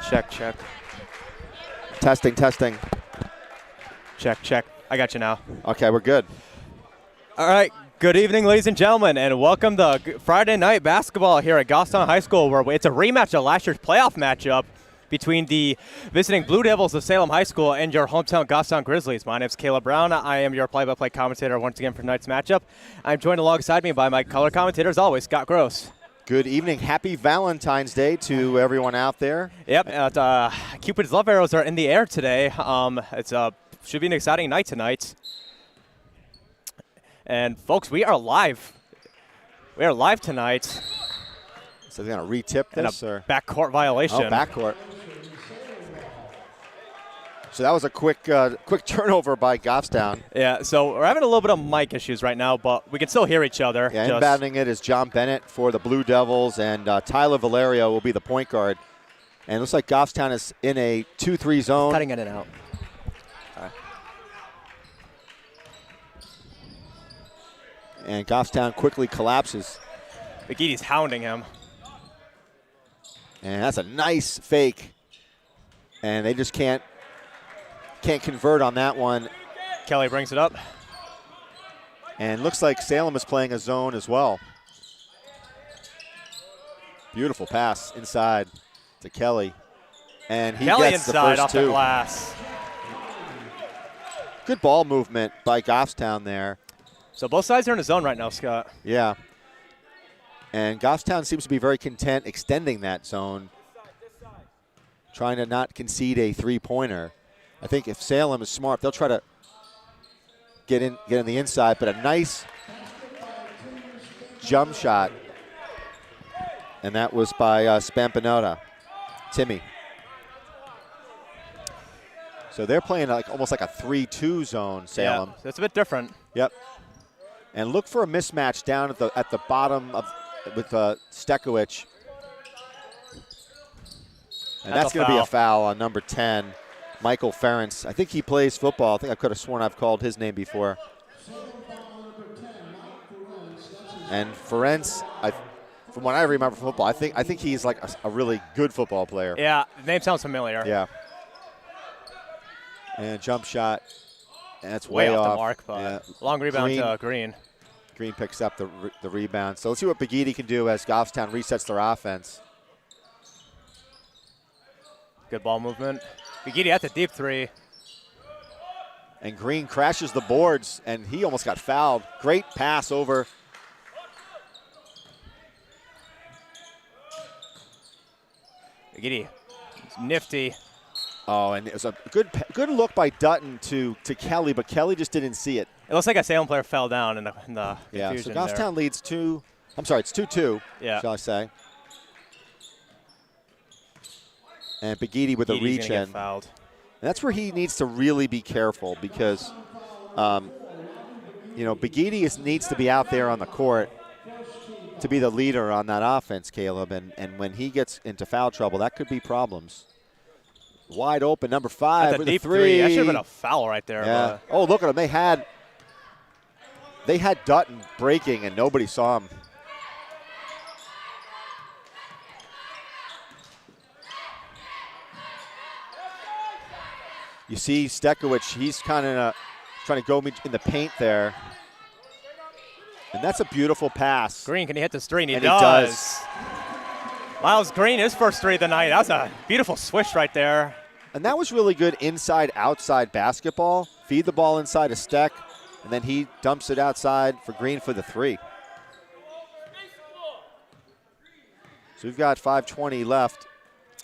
Check, check. Testing, testing. Check, check. I got you now. Okay, we're good. All right. Good evening, ladies and gentlemen, and welcome to Friday night basketball here at Goffstown High School, where it's a rematch of last year's playoff matchup between the visiting Blue Devils of Salem High School and your hometown Goffstown Grizzlies. My name is Caleb Brown. I am your play-by-play commentator once again for tonight's matchup. I'm joined alongside me by my color commentator, as always, Scott Gross. Good evening. Happy Valentine's Day to everyone out there. Yep. Cupid's love arrows are in the air today. Should be an exciting night tonight. And, folks, we are live. We are live tonight. So they're going to re-tip this? Or backcourt violation. Oh, backcourt. So that was a quick turnover by Goffstown. Yeah, so we're having a little bit of mic issues right now, but we can still hear each other. Yeah, inbounding it is John Bennett for the Blue Devils, and Tyler Valerio will be the point guard. And it looks like Goffstown is in a 2-3 zone. Cutting in and out. And Goffstown quickly collapses. McGeedy's hounding him. And that's a nice fake. And they just can't convert on that one. Kelly brings it up. And looks like Salem is playing a zone as well. Beautiful pass inside to Kelly. And he Kelly gets inside the off first two. the glass. Good ball movement by Goffstown there. So both sides are in a zone right now, Scott. Yeah. And Goffstown seems to be very content extending that zone, trying to not concede a three-pointer. I think if Salem is smart, they'll try to get in the inside, but a nice jump shot. And that was by Spampinota, Timmy. So they're playing almost like a 3-2 zone, Salem. Yeah, it's a bit different. Yep. And look for a mismatch down at the bottom with Stekowicz. And that's going to be a foul on number 10, Michael Ferentz. I think he plays football. I think I could have sworn I've called his name before. And Ferentz, from what I remember from football, I think he's like a really good football player. Yeah, the name sounds familiar. Yeah. And jump shot. And that's way way off off. the mark, but long rebound to Green. Green picks up the rebound. So let's see what Begidi can do as Goffstown resets their offense. Good ball movement. Begidi at the deep three. And Green crashes the boards, and he almost got fouled. Great pass over. Begidi, nifty. Oh, and it was a good look by Dutton to Kelly, but Kelly just didn't see it. It looks like a Salem player fell down in the yeah. confusion So Goffstown leads it's 2-2. Yeah. Shall I say? And Begidi with a reach in. Fouled. And that's where he needs to really be careful because, Begidi needs to be out there on the court to be the leader on that offense, Caleb. And when he gets into foul trouble, that could be problems. Wide open, number 5 That's with a deep a three. That should have been a foul right there. Yeah. Oh, look at him. They had Dutton breaking, and nobody saw him. You see Stekowicz, he's kind of trying to go in the paint there. And that's a beautiful pass. Green, can he hit this three? And he does. Miles Green, his first three of the night. That was a beautiful swish right there. And that was really good inside-outside basketball. Feed the ball inside a Steck, and then he dumps it outside for Green for the three. So we've got 5:20 left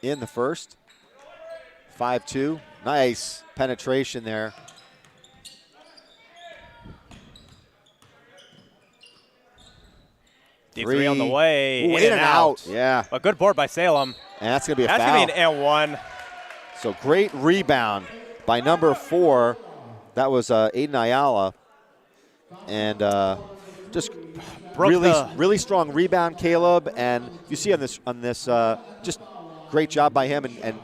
in the first. 5-2. Nice penetration there. Deep three on the way. Ooh, in and out. Yeah. A good board by Salem. And that's going to be a foul. foul. That's going to be an and one. So great rebound by number 4. That was Aiden Ayala. And just really strong rebound, Caleb. And you see on this just great job by him and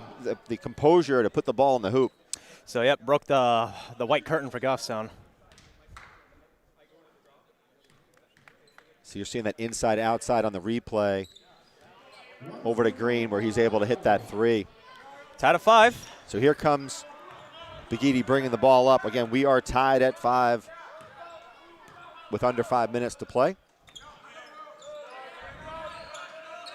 the composure to put the ball in the hoop. So, yep, broke the white curtain for Goffstown. So you're seeing that inside-outside on the replay. over to Green where he's able to hit that three. Tied at 5. So here comes Begidi bringing the ball up. Again, we are tied at 5 with under 5 minutes to play.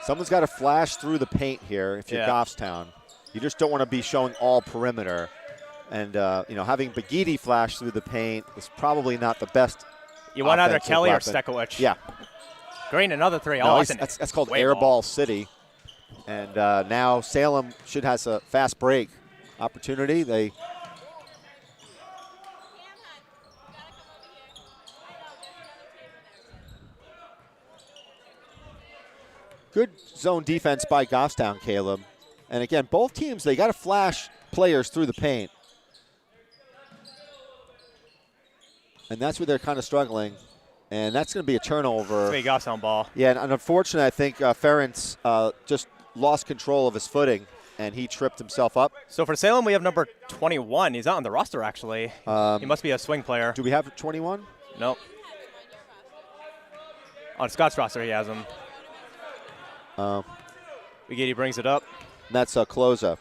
Someone's got to flash through the paint here if you're Goffstown. You just don't want to be showing all perimeter. And, having Begidi flash through the paint is probably not the best. You want either Kelly weapon. or Stekowicz. Yeah. Green, another 3. No, Oh, that's called airball city. And now Salem should have a fast break opportunity. Good zone defense by Goffstown, Caleb. And again, both teams, they got to flash players through the paint. And that's where they're kind of struggling. And that's going to be a turnover. It's a Goffstown ball. Yeah, and unfortunately, I think Ferentz just lost control of his footing, and he tripped himself up. So for Salem, we have number 21. He's not on the roster, actually. He must be a swing player. Do we have 21? Nope. On Scott's roster, he has him. Begidi brings it up. That's a close-up.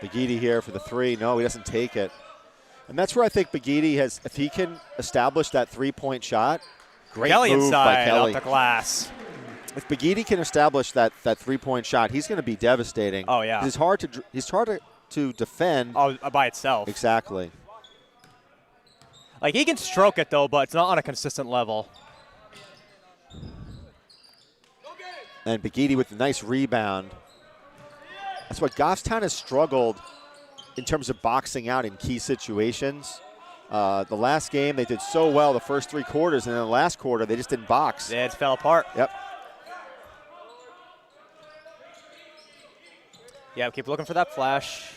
Begidi here for the 3. No, he doesn't take it. And that's where I think Begidi has, if he can establish that 3-point shot, great Kelly move inside, by Kelly. off the glass. If Begidi can establish that 3-point shot, he's going to be devastating. Oh, yeah. He's hard to defend. Oh, by itself. Exactly. Like, he can stroke it, though, but it's not on a consistent level. And Begidi with a nice rebound. That's what Goffstown has struggled in terms of boxing out in key situations. The last game, they did so well the first 3 quarters, and then the last quarter, they just didn't box. Yeah, it fell apart. Yep. Yeah, keep looking for that flash.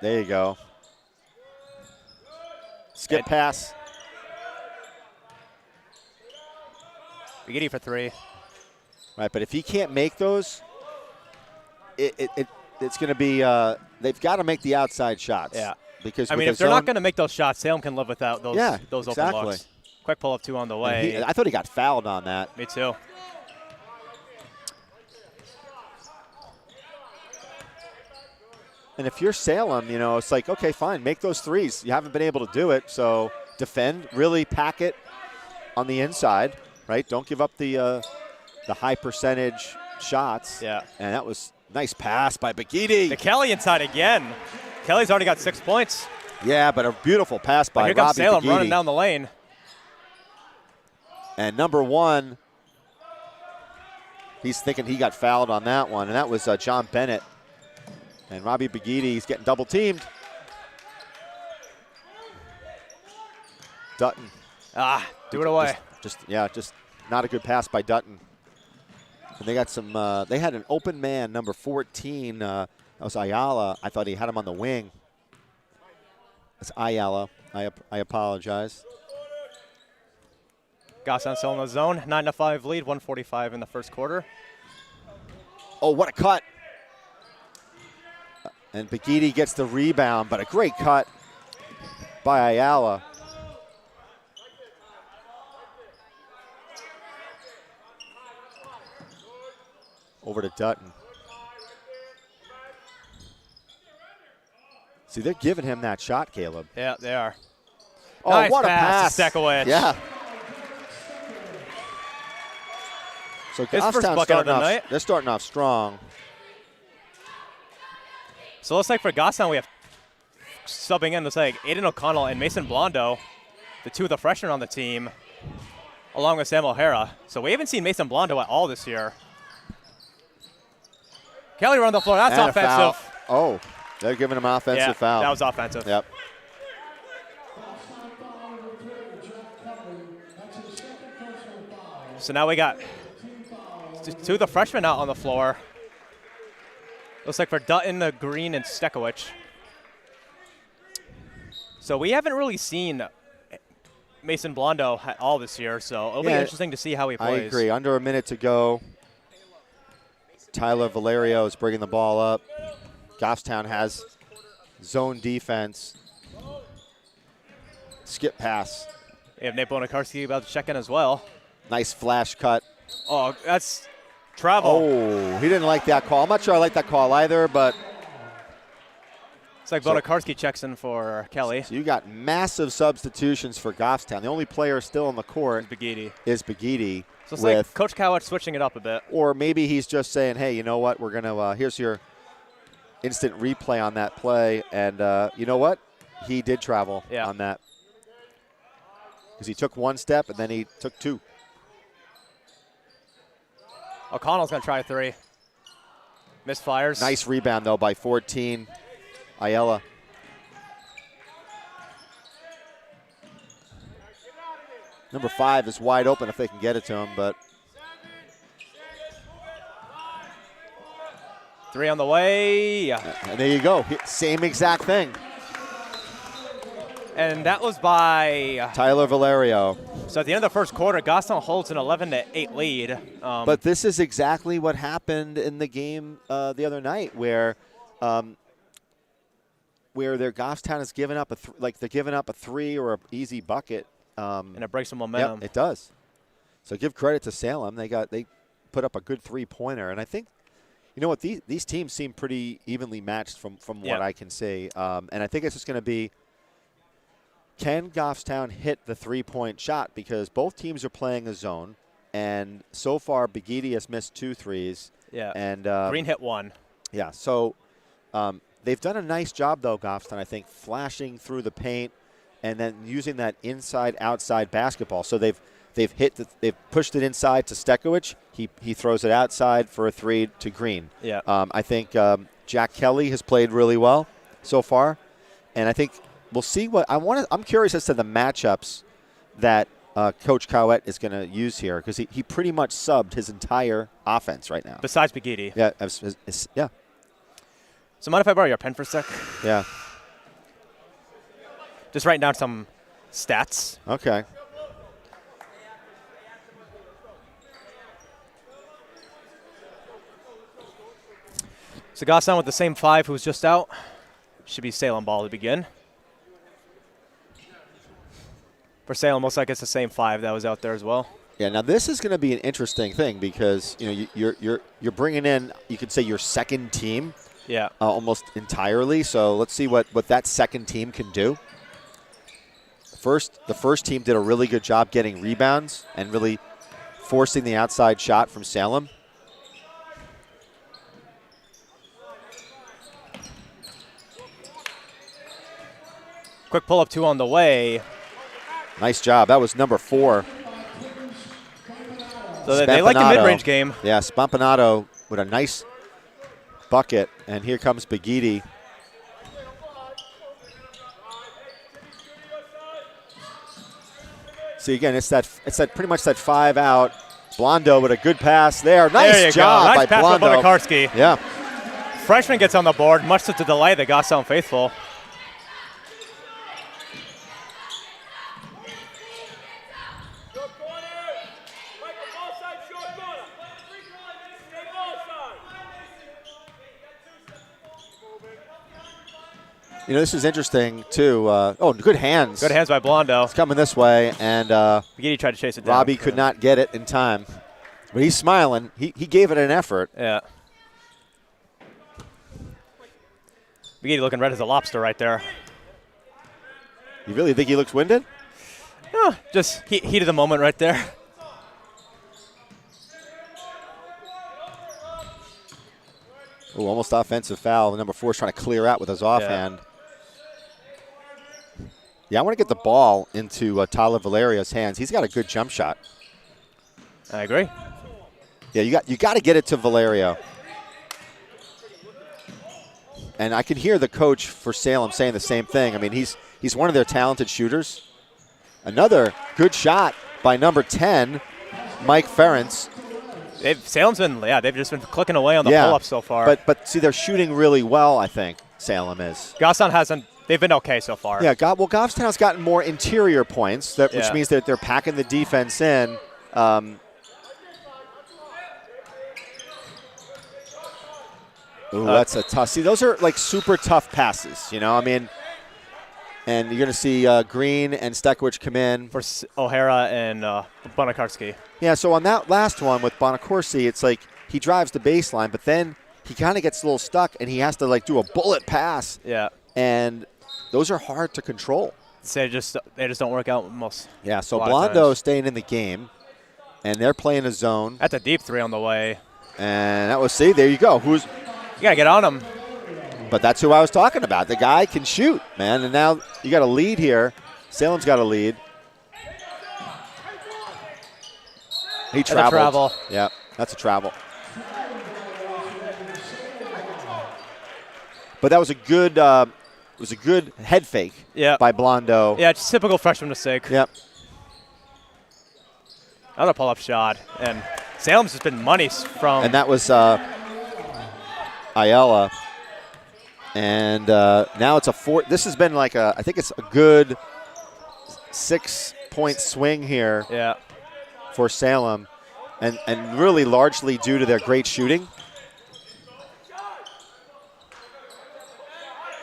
There you go. Skip pass. Begidi for 3. Right, but if he can't make those, it's going to be they've got to make the outside shots. Yeah. Because I mean, if they're not going to make those shots, Salem can live without those, those exactly. open looks. Quick pull-up 2 on the way. I thought he got fouled on that. Me too. And if you're Salem, it's like, okay, fine, make those threes. You haven't been able to do it, so defend, really pack it on the inside, right? Don't give up the high percentage shots. Yeah. And that was nice pass by Begidi. The Kelly inside again. Kelly's already got 6 points. Yeah, but a beautiful pass by here comes Robbie Salem Begidi. running down the lane. And number 1, he's thinking he got fouled on that one, and that was John Bennett. And Robbie Begidi, he's getting double teamed. Dutton. Do it away. Just not a good pass by Dutton. And they got some, they had an open man, number 14. That was Ayala. I thought he had him on the wing. That's Ayala. I apologize. Goffstown still in the zone. 9-5 lead, 1:45 in the first quarter. Oh, what a cut. And Begidi gets the rebound, but a great cut by Ayala. Over to Dutton. See, they're giving him that shot, Caleb. Yeah, they are. Oh, nice what a pass. Stekowicz. Yeah. So His first Goffstown bucket of the night. They're starting off strong. So it looks like for Goffstown, we have subbing in, looks like Aiden O'Connell and Mason Blondo, the 2 of the freshmen on the team, along with Sam O'Hara. So we haven't seen Mason Blondo at all this year. Kelly around the floor. That's and offensive. Oh, they're giving him offensive foul. That was offensive. Yep. So now we got 2 of the freshmen out on the floor. Looks like for Dutton, Green, and Stekowicz. So we haven't really seen Mason Blondo at all this year, so it'll be interesting to see how he plays. I agree. Under a minute to go. Tyler Valerio is bringing the ball up. Goffstown has zone defense. Skip pass. We have Nate Bonakarski about to check in as well. Nice flash cut. Oh, that's travel. Oh, he didn't like that call. I'm not sure I like that call either, but. It's like Bonakarski checks in for Kelly. So you got massive substitutions for Goffstown. The only player still on the court is Begidi. So it's like Coach Cowett switching it up a bit. Or maybe he's just saying, hey, you know what, we're going to here's your instant replay on that play. And you know what? He did travel on that. Because he took one step and then he took two. O'Connell's going to try a three. Misfires. Nice rebound, though, by 14. Ayala. Number 5 is wide open if they can get it to him, but. Three on the way. And there you go. Same exact thing. And that was by Tyler Valerio. So at the end of the first quarter, Goffstown holds an 11-8 lead. But this is exactly what happened in the game the other night, where their Goffstown has given up they're giving up a three or an easy bucket, and it breaks some momentum. Yep, it does. So give credit to Salem. They put up a good 3-pointer, and I think, you know what, these teams seem pretty evenly matched from what I can see, and I think it's just going to be, can Goffstown hit the 3-point shot, because both teams are playing a zone, and so far Begidi has missed 2 threes. Yeah. And Green hit 1. Yeah. So. They've done a nice job, though, Goffstown, I think, flashing through the paint and then using that inside-outside basketball. So they've pushed it inside to Stekowicz. He throws it outside for a three to Green. Yeah. I think Jack Kelly has played really well so far, and I think we'll see what I'm curious as to the matchups that Coach Cowett is going to use here, because he pretty much subbed his entire offense right now. Besides Begidi. Yeah. Yeah. So mind if I borrow your pen for a sec? Yeah. Just writing down some stats. Okay. So Goffstown with the same 5 who's just out. Should be Salem ball to begin. For Salem, looks like it's the same 5 that was out there as well. Yeah, now this is going to be an interesting thing, because you're bringing in, you could say, your second team. Yeah. Almost entirely. So let's see what that second team can do. The first team did a really good job getting rebounds and really forcing the outside shot from Salem. Quick pull-up 2 on the way. Nice job. That was number 4. So they like the mid-range game. Yeah, Spampanato with a nice bucket, and here comes Begidi. See, again, it's that pretty much that 5 out. Blondo with a good pass there. Nice job by Blondo. Nice pass by Bonakarski. Yeah. Freshman gets on the board, much to the delay of the Goffstown faithful. You know, this is interesting, too. Good hands. Good hands by Blondo. It's coming this way, and Begidi tried to chase it down. Robbie could not get it in time. But he's smiling. He gave it an effort. Yeah. Begidi looking red as a lobster right there. You really think he looks winded? No, just heat of the moment right there. Ooh, almost offensive foul. Number 4 is trying to clear out with his offhand. Yeah, I want to get the ball into Tyler Valerio's hands. He's got a good jump shot. I agree. Yeah, you got to get it to Valerio. And I can hear the coach for Salem saying the same thing. I mean, he's one of their talented shooters. Another good shot by number 10, Mike Ferentz. Salem's been, they've just been clicking away on the pull-ups so far. But see, they're shooting really well, I think, Salem is. Goffstown hasn't. They've been okay so far. Yeah, Goffstown's gotten more interior points, which means that they're packing the defense in. Ooh, that's a tough. See, those are like super tough passes, you know? I mean, And you're going to see Green and Stekowicz come in. For O'Hara and Bonakarski. Yeah, so on that last one with Bonacorsi, it's like he drives the baseline, but then he kind of gets a little stuck, and he has to like do a bullet pass. Yeah. And those are hard to control. So they just don't work out most. Yeah, so Blondo staying in the game, and they're playing a zone. That's a deep three on the way. And that was, see, there you go. You got to get on him. But that's who I was talking about. The guy can shoot, man. And now you got a lead here. Salem's got a lead. He traveled. That's a travel. Yeah, that's a travel. But that was a good head fake by Blondo. Yeah, it's typical freshman mistake. Yep. Another pull-up shot. And Salem's just been money from. And that was Ayala. And now it's a 4. This has been like I think it's a good 6-point swing here for Salem. And really largely due to their great shooting.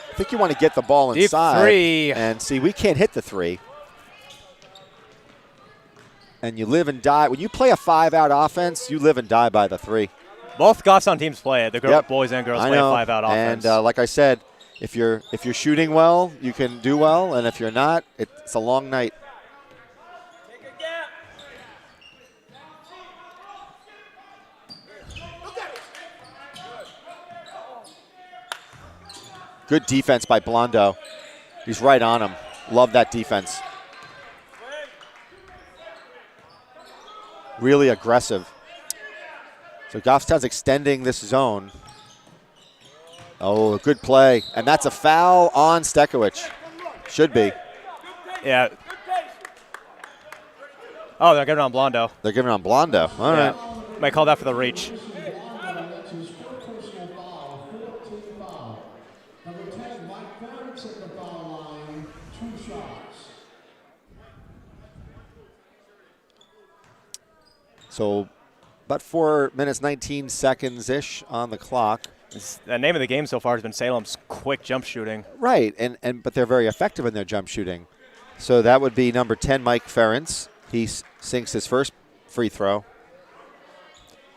I think you want to get the ball inside. Deep three. And see, we can't hit the 3. And you live and die. When you play a 5-out offense, you live and die by the 3. Both Goffstown teams play it. The boys and girls play a 5-out offense. And like I said, if you're shooting well, you can do well. And if you're not, it's a long night. Good defense by Blondo. He's right on him. Love that defense. Really aggressive. So Goffstown's extending this zone. Oh, a good play. And that's a foul on Stekowicz. Should be. Yeah. Oh, they're giving it on Blondo. They're giving it on Blondo. All right. Might call that for the reach. So about 4 minutes, 19 seconds-ish on the clock. The name of the game so far has been Salem's quick jump shooting. Right, but they're very effective in their jump shooting. So that would be number 10, Mike Ferentz. He sinks his first free throw.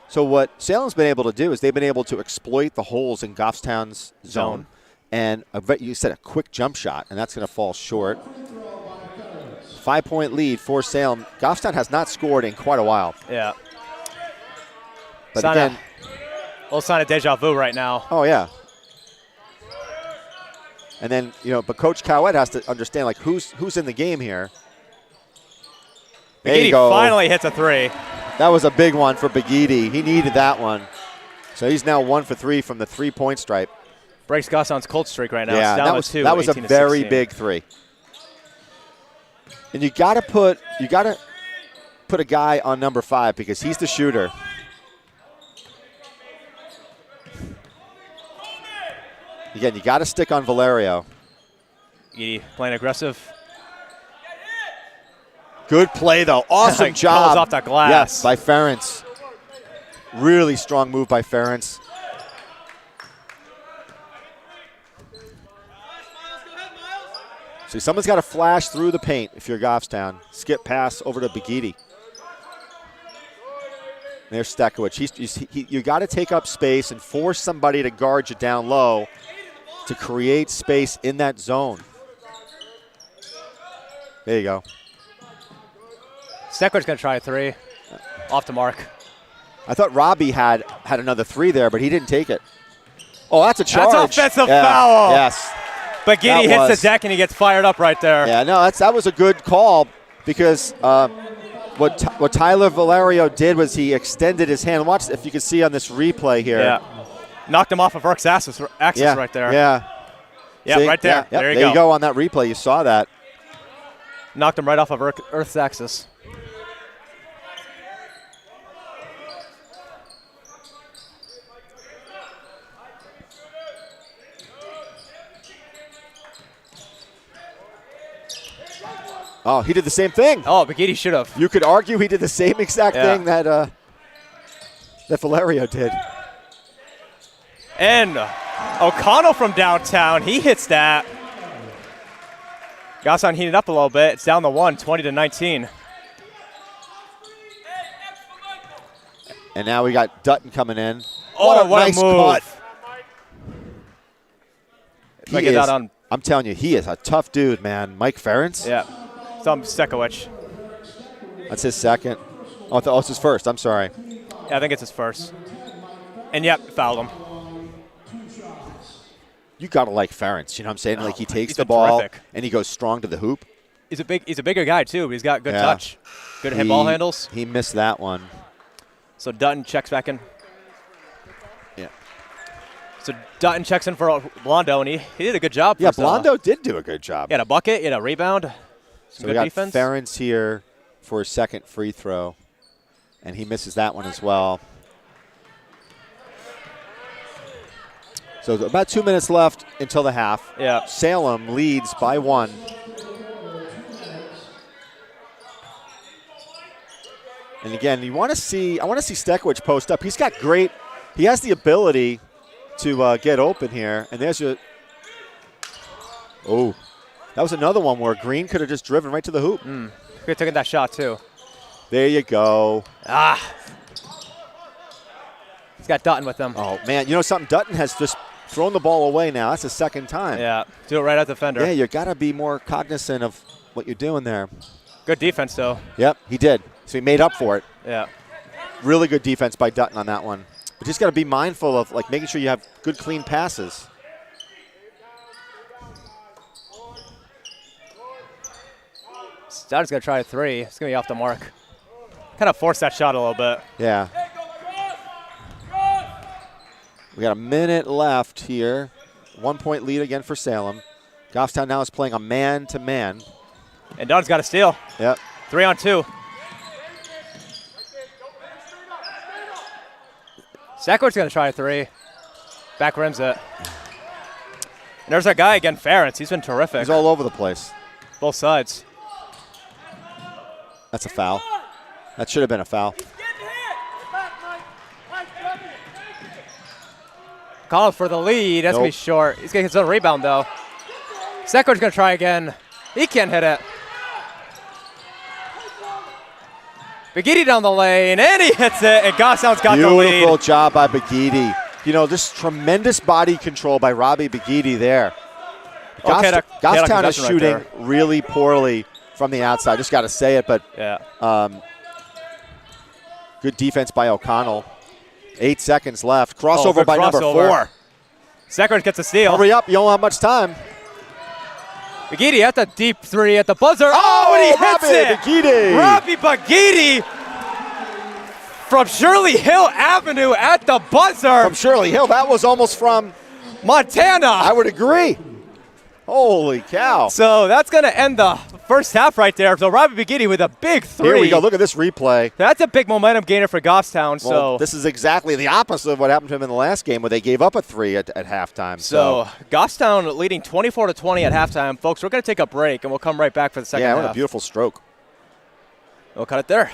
So what Salem's been able to do is they've been able to exploit the holes in Goffstown's zone. And you said a quick jump shot, and that's going to fall short. 5-point lead for Salem. Goffstown has not scored in quite a while. Yeah. But again, little sign of deja vu right now. Oh, yeah. And then, but Coach Cowett has to understand, like, who's in the game here. There you go. Finally hits a 3. That was a big one for Begidi. He needed that one. So he's now 1 for 3 from the 3-point stripe. Breaks Goffstown's cold streak right now. Yeah, that was a very big 3. And you gotta put a guy on number 5 because he's the shooter. Again, you got to stick on Valerio. Edie playing aggressive. Good play, though. Awesome job. Pulls off that glass. Yes, by Ferentz. Really strong move by Ferentz. See, someone's got to flash through the paint if you're Goffstown. Skip pass over to Begidi. There's Stekowicz. You got to take up space and force somebody to guard you down low to create space in that zone. There you go. Stekowicz going to try a 3. Off the mark. I thought Robbie had another 3 there, but he didn't take it. Oh, that's a charge. That's offensive foul. Yes. But Giddy hits the deck and he gets fired up right there. Yeah, no, that was a good call because what Tyler Valerio did was he extended his hand. Watch if you can see on this replay here. Yeah. Knocked him off of Eric's axis right there. Yeah. Yeah, see? right there. Yeah, there you go. There you go on that replay. You saw that. Knocked him right off of Earth's axis. Oh, he did the same thing. Oh, Begidi should have. You could argue he did the same exact thing that Valerio did. And O'Connell from downtown, he hits that. Goffstown heating up a little bit. It's down the 1, 20-19. And now we got Dutton coming in. Oh, what nice a move. cut. If I get that on. I'm telling you, he is a tough dude, man. Mike Ferentz? Yeah. Some Sekowicz. That's his second. Oh, it's his first. I'm sorry. Yeah, I think it's his first. And yep, fouled him. You got to like Ferentz. You know what I'm saying? Like he takes he's the ball terrific. and he goes strong to the hoop. He's a bigger guy too, but he's got good touch. Good ball handles. He missed that one. So Dutton checks back in. Yeah. So Dutton checks in for Blondo, and he did a good job. Yeah, Blondo did do a good job. He had a bucket, he had a rebound. So we got Ferentz here for his second free throw, and he misses that one as well. So about 2 minutes left until the half. Yeah. Salem leads by 1. And again, I want to see Sekowicz post up. He has the ability to get open here. And there's that was another one where Green could have just driven right to the hoop. Could have taken that shot too. There you go. He's got Dutton with him. Oh, man. You know something? Dutton has just thrown the ball away now. That's the second time. Yeah, do it right at the fender. Yeah, you got to be more cognizant of what you're doing there. Good defense, though. Yep, he did. So he made up for it. Yeah. Really good defense by Dutton on that one. But just got to be mindful of like making sure you have good, clean passes. Dutton's going to try a 3. It's going to be off the mark. Kind of forced that shot a little bit. Yeah. We got a minute left here. 1 point lead again for Salem. Goffstown now is playing a man-to-man. And Dutton's got a steal. Yep. 3 on 2. Sekowicz going to try a 3. Back rims it. And there's that guy again, Ferentz. He's been terrific. He's all over the place. Both sides. That's a foul. That should have been a foul. Collins for the lead. That's going to be short. He's going to get a rebound, though. Sekowicz going to try again. He can't hit it. Begidi down the lane, and he hits it, and Goffstown's got the lead. Beautiful job by Begidi. You know, this tremendous body control by Robbie Begidi there. Goffstown is shooting really poorly from the outside. Just got to say it, but good defense by O'Connell. 8 seconds left. Crossover by number 4. Sekowicz gets a steal. Hurry up, you don't have much time. Begidi at the deep 3 at the buzzer. Oh, and he hits it! Begidi. Robbie Begidi from Shirley Hill Avenue at the buzzer. From Shirley Hill, that was almost from Montana. I would agree. Holy cow. So that's going to end the first half right there. So Robbie Begidi with a big 3. Here we go. Look at this replay. That's a big momentum gainer for Goffstown. Well, this is exactly the opposite of what happened to him in the last game where they gave up a 3 at halftime. So Goffstown leading 24-20 at halftime. Folks, we're going to take a break, and we'll come right back for the second half. Yeah, what a beautiful stroke. We'll cut it there.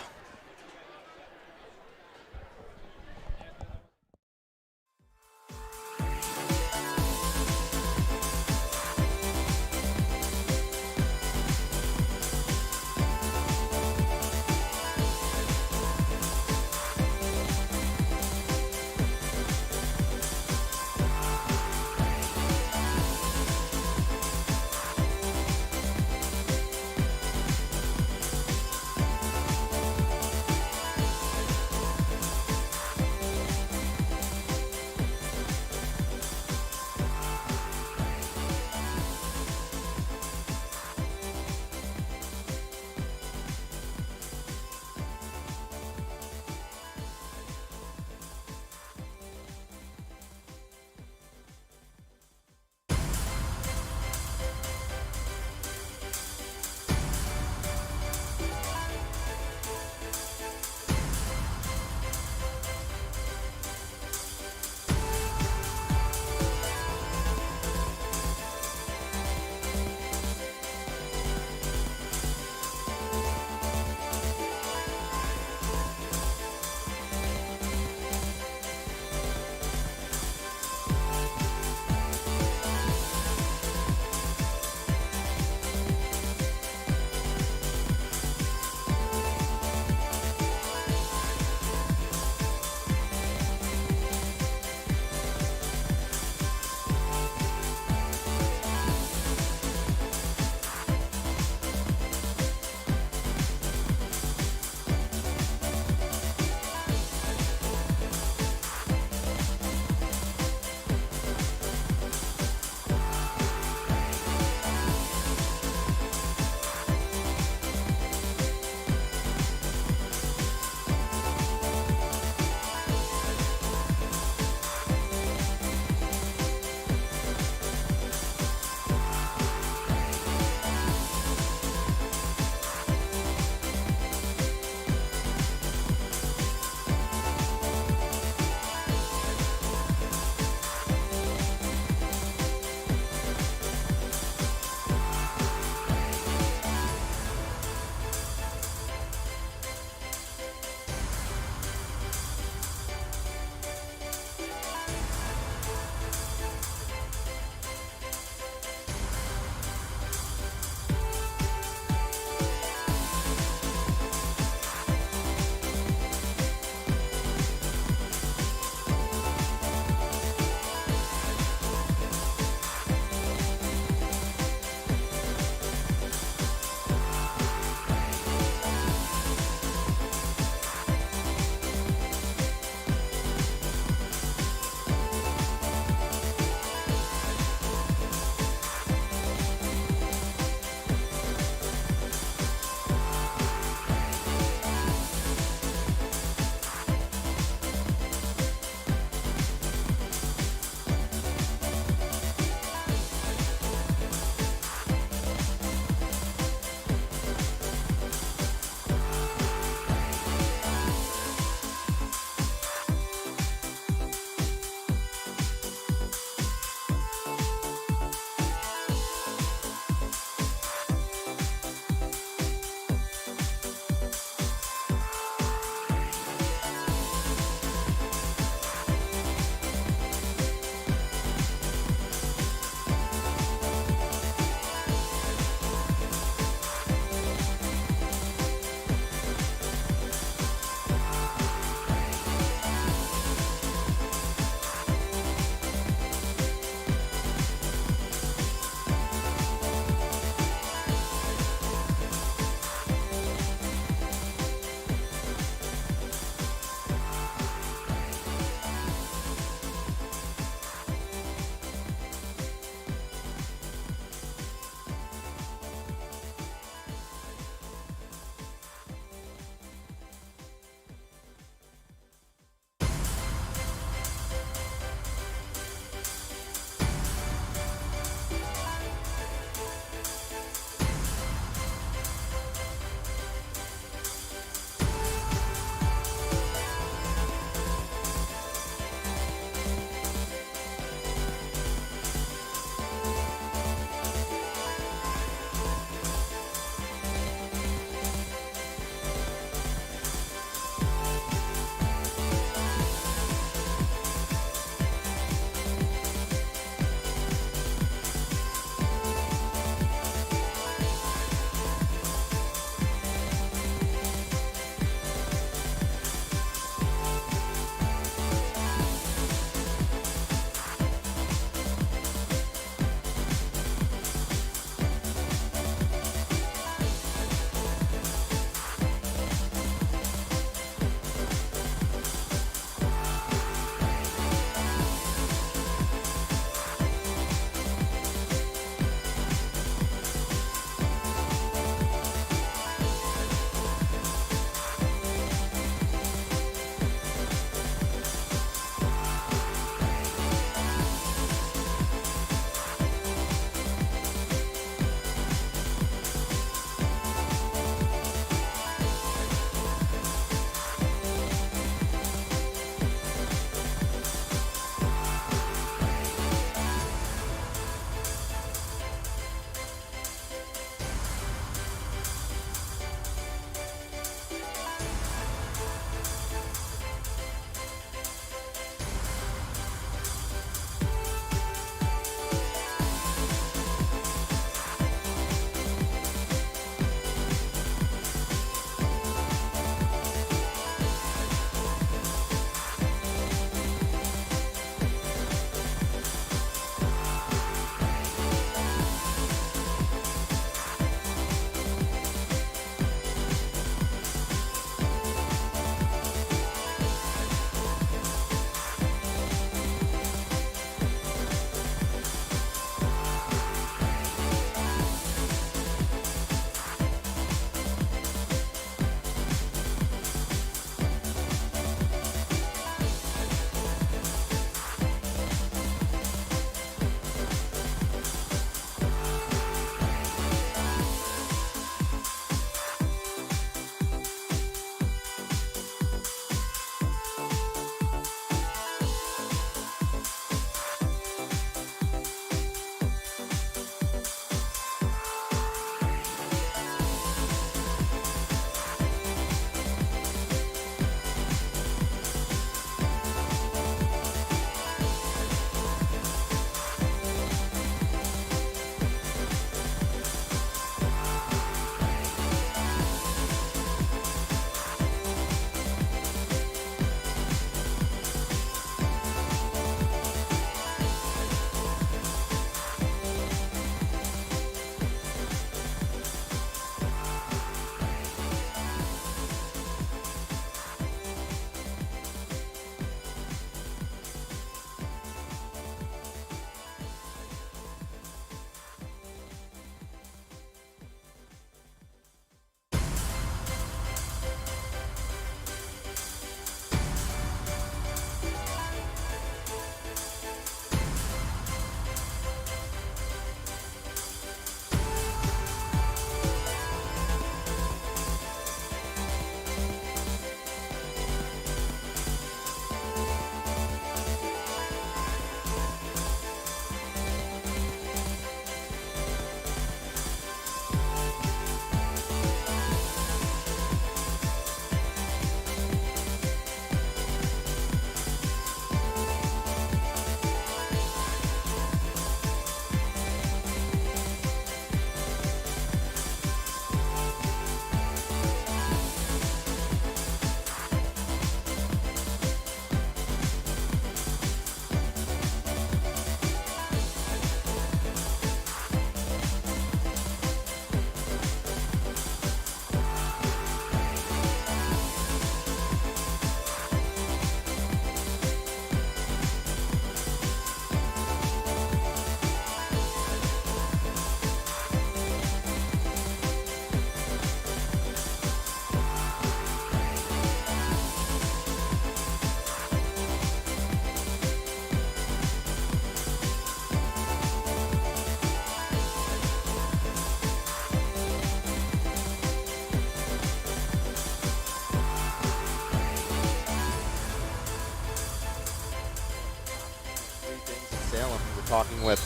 talking with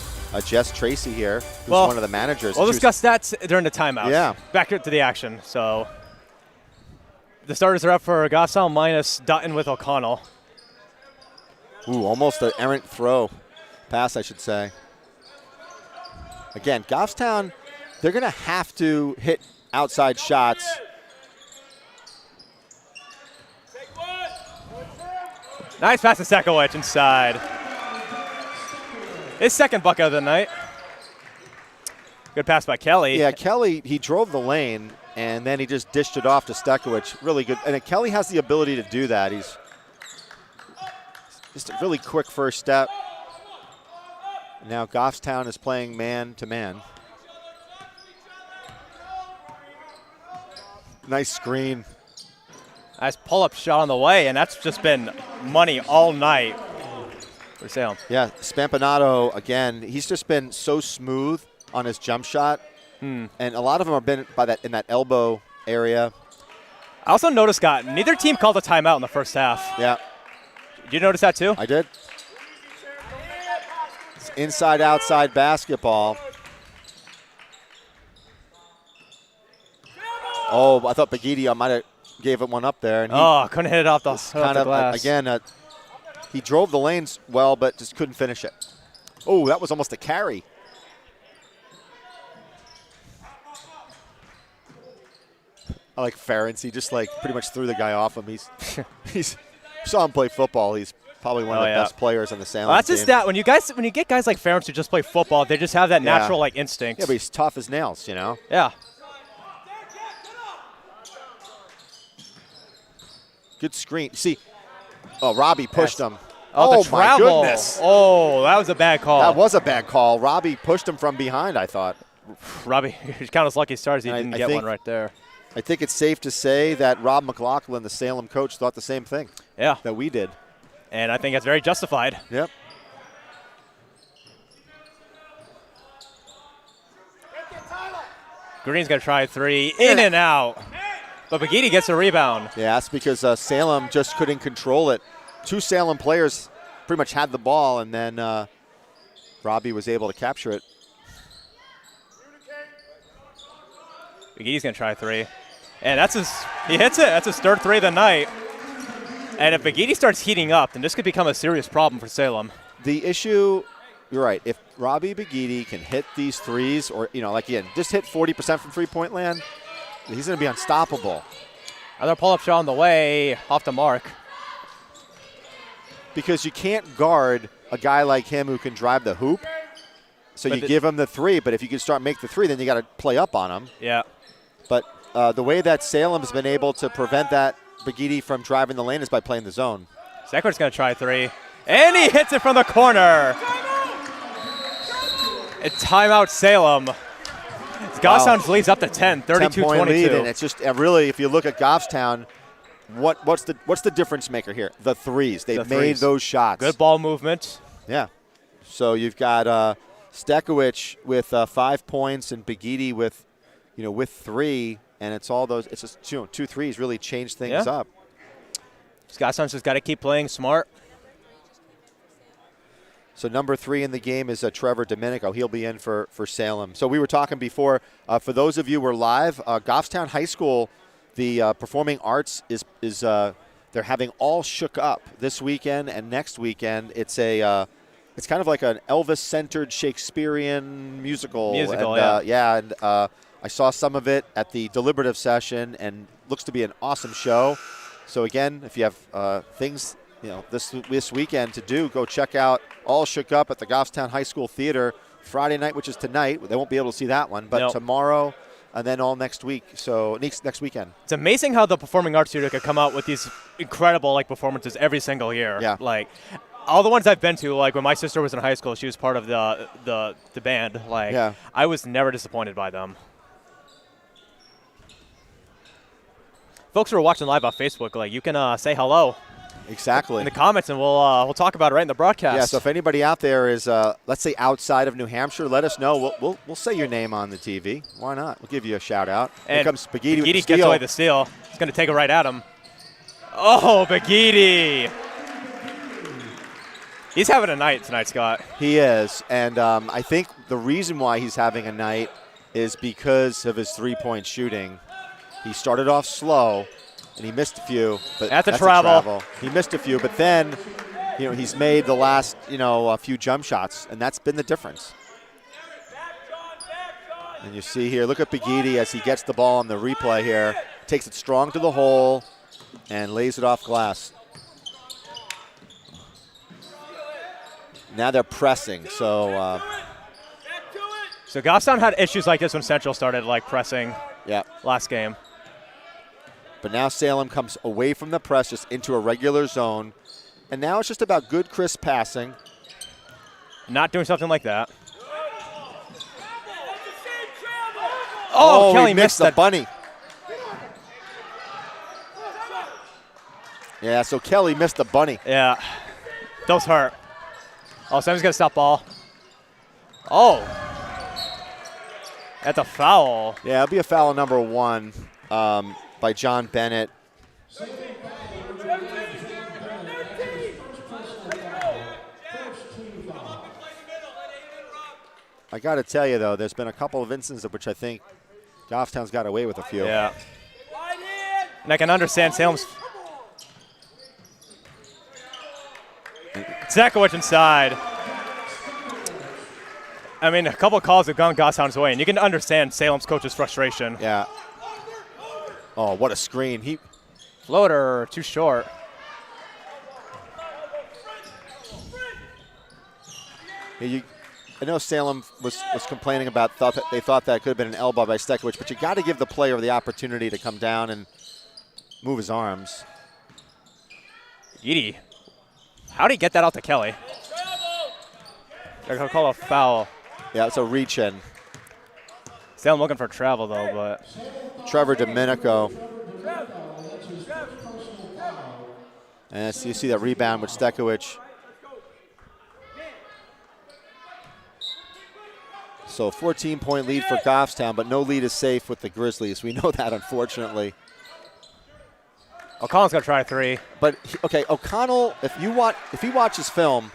Jess Tracy here, who's well, one of the managers. We'll discuss that during the timeout. Yeah. Back to the action. So the starters are up for Goffstown minus Dutton with O'Connell. Ooh, almost an errant throw. Pass, I should say. Again, Goffstown, they're going to have to hit outside shots. Nice pass to Sekowicz inside. His second bucket of the night. Good pass by Kelly. Yeah, Kelly, he drove the lane, and then he just dished it off to Sekowicz. Really good. And Kelly has the ability to do that. He's just a really quick first step. Now Goffstown is playing man-to-man. Nice screen. Nice pull-up shot on the way, and that's just been money all night for Salem. Yeah, Spampanato, again, he's just been so smooth on his jump shot. And a lot of them have been in that elbow area. I also noticed, Scott, neither team called a timeout in the first half. Yeah. Did you notice that too? I did. It's inside-outside basketball. Oh, I thought Bagidi might have gave it one up there. And couldn't hit it off the glass. Again, he drove the lanes well, but just couldn't finish it. Oh, that was almost a carry. I like Ferentz. He just pretty much threw the guy off him. He's saw him play football. He's probably one of the best players on the Salem that's team. just that when you get guys like Ferentz who just play football, they just have that natural instinct. Yeah, but he's tough as nails, you know. Yeah. Good screen. See, Robbie pushed him. Oh, the travel. My goodness. Oh, that was a bad call. That was a bad call. Robbie pushed him from behind, I thought. Robbie, he's kind of lucky stars he didn't get one right there. I think it's safe to say that Rob McLaughlin, the Salem coach, thought the same thing. Yeah. That we did. And I think that's very justified. Yep. Green's going to try three. In and out. But Bagidi gets a rebound. Yeah, that's because Salem just couldn't control it. Two Salem players pretty much had the ball, and then Robbie was able to capture it. Bagidi's going to try three. And he hits it. That's his third three of the night. And if Bagidi starts heating up, then this could become a serious problem for Salem. The issue, you're right, if Robbie Bagidi can hit these threes, or, again, just hit 40% from three-point land, he's going to be unstoppable. Another pull-up shot on the way, off the mark. Because you can't guard a guy like him who can drive the hoop. So you give him the three, but if you can make the three, then you got to play up on him. Yeah. But the way that Salem's been able to prevent that Bagidi from driving the lane is by playing the zone. Zekert's going to try three. And he hits it from the corner. It's timeout Salem. Goffstown leads up to 10, 32-22. 10-point lead, and it's just really, if you look at Goffstown, what's the difference maker here? The threes. They've made those shots. Good ball movement. Yeah. So you've got Stekowicz with 5 points and Bagidi with three, and it's all those. It's just two threes really change things up. Goffstown's just got to keep playing smart. So number 3 in the game is Trevor Domenico. He'll be in for Salem. So we were talking before, for those of you who are live, Goffstown High School, the performing arts is they're having All Shook Up this weekend and next weekend. It's it's kind of like an Elvis-centered Shakespearean musical. And I saw some of it at the deliberative session, and looks to be an awesome show. So again, if you have things this weekend to do, go check out All Shook Up at the Goffstown High School Theater Friday night, which is tonight. They won't be able to see that one, but tomorrow and then all next week. So next weekend. It's amazing how the Performing Arts Theater could come out with these incredible performances every single year. Yeah. All the ones I've been to, when my sister was in high school, she was part of the band. I was never disappointed by them. Folks who are watching live on Facebook, you can say hello. Exactly. In the comments, and we'll talk about it right in the broadcast. Yeah, so if anybody out there is, let's say, outside of New Hampshire, let us know. We'll say your name on the TV. Why not? We'll give you a shout-out. Here comes Bagidi with the steal. Gets away the steal. He's going to take it right at him. Oh, Bagidi. He's having a night tonight, Scott. He is, and I think the reason why he's having a night is because of his three-point shooting. He started off slow, and he missed a few. But At the that's travel. He missed a few, but then, he's made the last, a few jump shots, and that's been the difference. And you see here, look at Begidi as he gets the ball on the replay here. Takes it strong to the hole and lays it off glass. Now they're pressing, so Goffstown had issues like this when Central started pressing yeah. last game. But now Salem comes away from the press just into a regular zone. And now it's just about good, crisp passing. Not doing something like that. Oh, Kelly he missed the that. bunny. Yeah, so Kelly missed the bunny. Yeah, those hurt. Oh, Sam's going to stop ball. Oh. That's a foul. Yeah, it'll be a foul number 1 by John Bennett. I got to tell you, though, there's been a couple of instances of which I think Goffstown's got away with a few. Yeah. And I can understand Salem's. Zekowicz inside. I mean, a couple of calls have gone Goffstown's way, and you can understand Salem's coach's frustration. Yeah. Oh, what a screen. Floater, too short. I know Salem was complaining about they thought that could have been an elbow by Zekowicz, but you got to give the player the opportunity to come down and move his arms. Edie. How'd he get that out to Kelly? They're going to call a foul. Yeah, it's a reach-in. Salem looking for travel, though, but. Trevor Domenico. And you see that rebound with Zekowicz. So 14-point lead for Goffstown, but no lead is safe with the Grizzlies. We know that, unfortunately. O'Connell's going to try a 3. But, okay, O'Connell, if he watches film,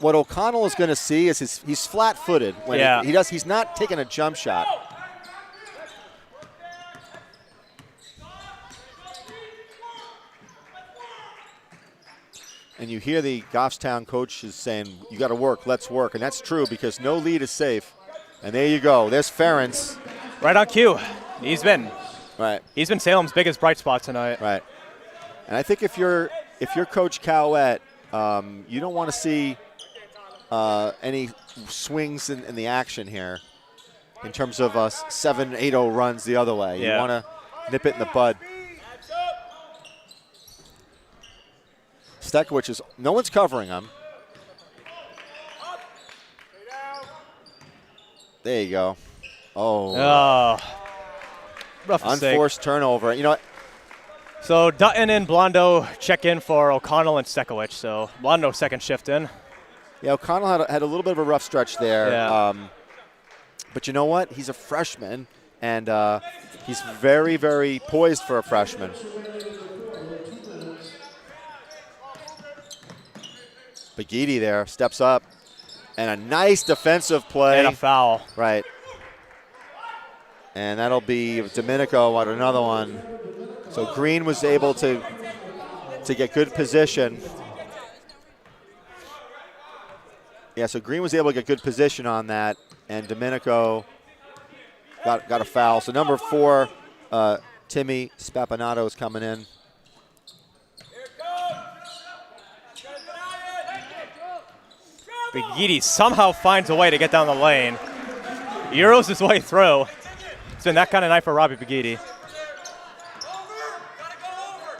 what O'Connell is going to see is he's flat-footed. When he's not taking a jump shot. And you hear the Goffstown coaches saying, you got to work, let's work. And that's true because no lead is safe. And there you go. There's Ferentz. Right on cue. He's been Salem's biggest bright spot tonight. Right. And I think if you're Coach Cowett, you don't want to see any swings in the action here in terms of 7-8-0 runs the other way. Yeah. You want to nip it in the bud. Zekowicz no one's covering him. There you go. Oh. Rough Unforced turnover. You know what? So Dutton and Blondo check in for O'Connell and Zekowicz. So Blondo second shift in. Yeah, O'Connell had a little bit of a rough stretch there. Yeah. But you know what? He's a freshman, and he's very, very poised for a freshman. Begidi there steps up, and a nice defensive play. And a foul. Right. And that'll be Domenico on another one. So Green was able to get good position. Yeah, so Green was able to get good position on that, and Domenico got a foul. So number 4, Timmy Spapanato is coming in. Begidi somehow finds a way to get down the lane. Euros his way through. It's been that kind of night for Robbie Begidi.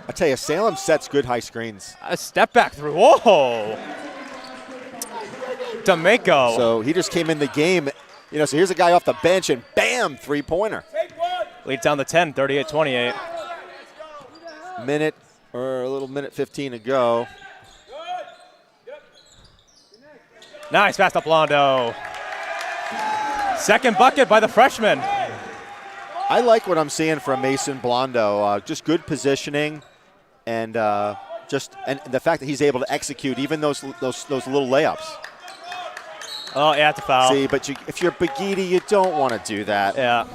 I tell you, Salem sets good high screens. A step back through. Whoa! Domenico. So he just came in the game. So here's a guy off the bench, and bam, three-pointer. Leads down to 10, 38-28. Minute 15 to go. Nice pass to Blondo. Second bucket by the freshman. I like what I'm seeing from Mason Blondo. Just good positioning and and the fact that he's able to execute even those little layups. Oh, yeah, it's a foul. See, but if you're Bagidi, you don't want to do that. Yeah.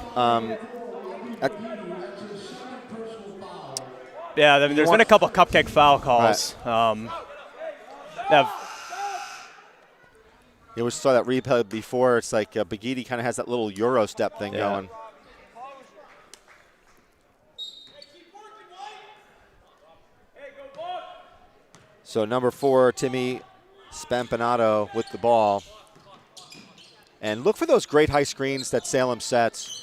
Yeah, I mean, there's been a couple cupcake foul calls. Right. You always saw that replay before. It's like Bagidi kind of has that little Euro step thing going. So number 4, Timmy Spampanato with the ball. And look for those great high screens that Salem sets.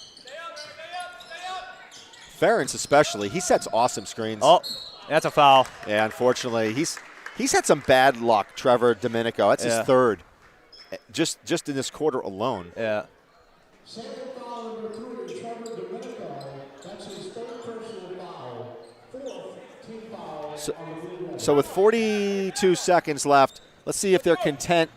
Ferentz especially, he sets awesome screens. Oh, that's a foul. Yeah, unfortunately. He's had some bad luck, Trevor Domenico. That's his third, just in this quarter alone. Yeah. Second foul number 3, Trevor Domenico. That's his third personal foul. Fourth team foul. So with 42 seconds left, let's see if they're content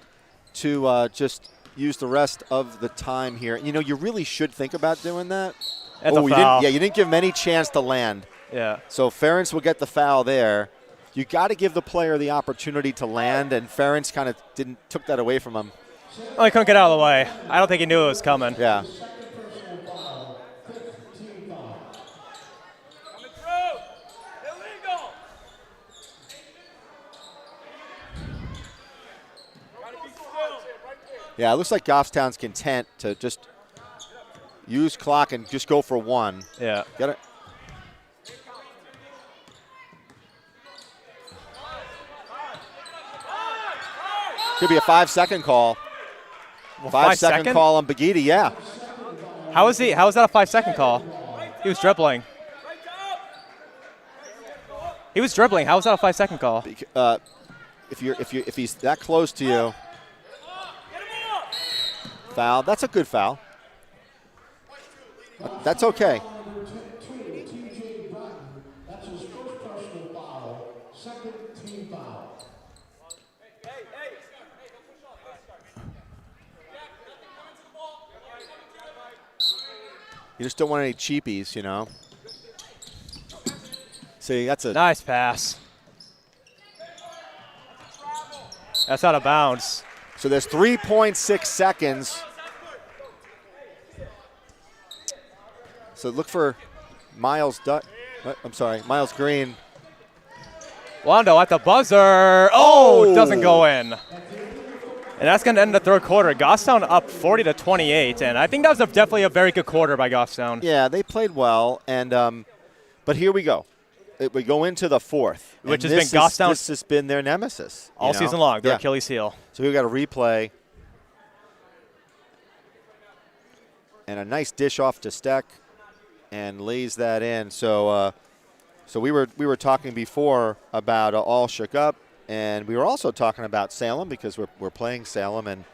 to just use the rest of the time here. You know, you really should think about doing that. That's a foul. You didn't give him any chance to land. Yeah. So Ferentz will get the foul there. You got to give the player the opportunity to land, and Ferentz kind of took that away from him. Oh, he couldn't get out of the way. I don't think he knew it was coming. Yeah. Yeah, it looks like Goffstown's content to just use clock and just go for one. Yeah. Get it? Could be a 5-second call. Well, 5-second call on Bagidi, yeah. How is that a 5-second call? He was dribbling. He was dribbling. How was that a 5-second call? If he's that close to you, foul. That's a good foul. That's okay. That's his first personal foul. Second team foul. You just don't want any cheapies, you know. See, that's a nice pass. That's out of bounds. So there's 3.6 seconds. So look for Miles Green. Wando at the buzzer. Oh, doesn't go in. And that's going to end the third quarter. Goffstown up 40-28, and I think that was definitely a very good quarter by Goffstown. Yeah, they played well, and but here we go. We go into the fourth, which has been Goffstown. This has been their nemesis all season long. Their Achilles heel. So we've got a replay and a nice dish off to Steck, and lays that in. So, we were talking before about all shook up. And we were also talking about Salem because we're playing Salem, and